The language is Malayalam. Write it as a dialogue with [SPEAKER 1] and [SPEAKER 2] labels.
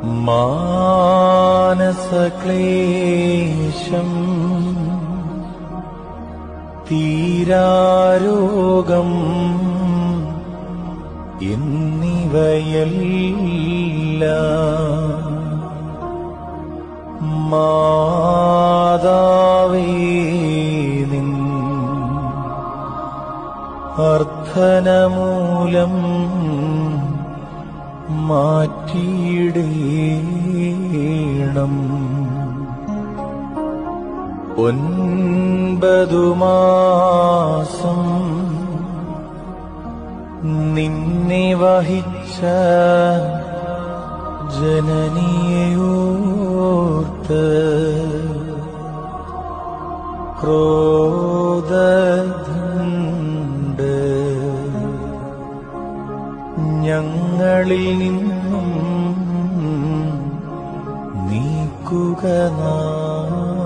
[SPEAKER 1] മാനസക്ലേശം തീരാരോഗം എന്നിവയെല്ലാം മാതാവേ നിൻ അർത്ഥനമൂലം മാറ്റിയിടേണം. 9 മാസം നിന്നെ വഹിച്ച ജനനിയെയോർത്ത് ക്രോധമുണ്ട് ഞങ്ങളിൽ നിന്നും നീക്കുക നാഥ.